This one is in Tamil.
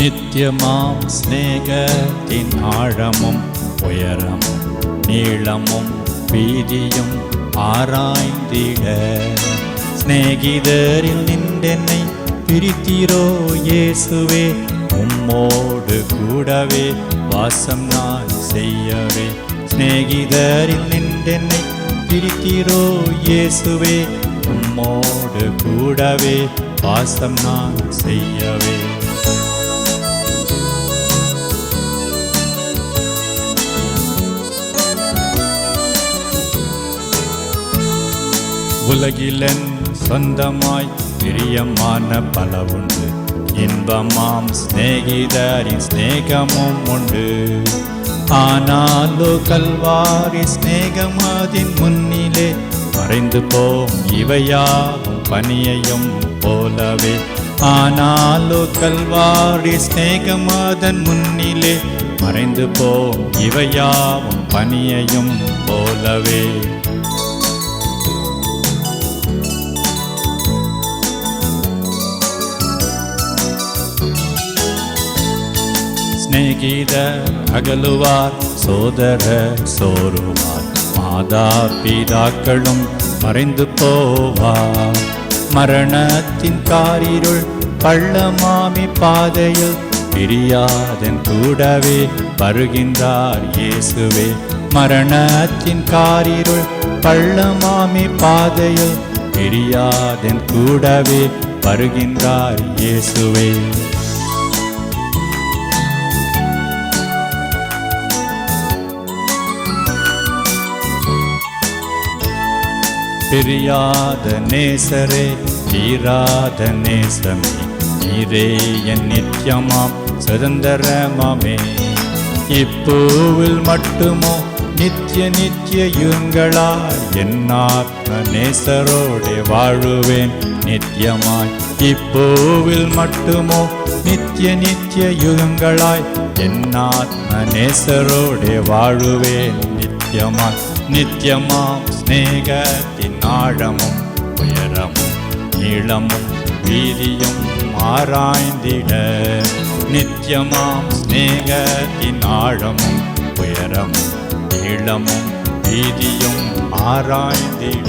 நித்தியமாம் ஸ்நேகத்தின் ஆழமும் உயரமும் நீளமும் வீதியும் ஆராய்ந்திட சிநேகிதரில் நின்றென்னை பிரித்தீரோ இயேசுவே. உம்மோடு கூடவே வாசம் நான் செய்யவே சிநேகிதரில் நின்றென்னை பிரித்தீரோ இயேசுவே. உம்மோடு கூடவே வாசம் நான் செய்யவே. உலகிலன் சொந்தமாய் பிரியமான பல உண்டு, இன்பமாம் சிநேகிதரின் சிநேகமும் உண்டு. ஆனாலோ கல்வாரி சிநேகம் அதின் முன்னிலே மறைந்து போம் இவையாவும் பனியையும் போலவே. ஆனாலோ கல்வாரி சிநேகம் அதன் முன்னிலே மறைந்து போம் இவையாவும் பனியையும் போலவே. சிநேகிதர் அகலுவார், சோதரர் சோருவார், மாதா பிதாக்களும் மறைந்து போவார். மரணத்தின் காரிருள் பள்ளமாமி பாதையில் பிரியாதன் கூடவே வருகின்றார் இயேசுவே. மரணத்தின் காரிருள் பள்ளமாமி பாதையில் பிரியாதன் கூடவே வருகின்றார் இயேசுவே. பிரியாத நேசரே, தீராத நேசமே, நீரே என் நித்தியமாம் சுதந்திரமாமே. இப்பூவில் மட்டுமோ நித்திய நித்திய யுகங்களாய் என் ஆத்ம நேசரோடே வாழுவேன் நித்தியமாய். இப்பூவில் மட்டுமோ நித்திய நித்திய யுகங்களாய் என் ஆத்ம நேசரோடே வாழுவேன் நித்தியமாய். நித்தியமாம் ஸ்நேகத்தின் ஆழமும் உயரமும் நீளமும் வீதியும் ஆராய்ந்திட. நித்தியமாம் ஸ்நேகத்தின் ஆழமும் உயரமும் நீளமும் வீதியும் ஆராய்ந்திட.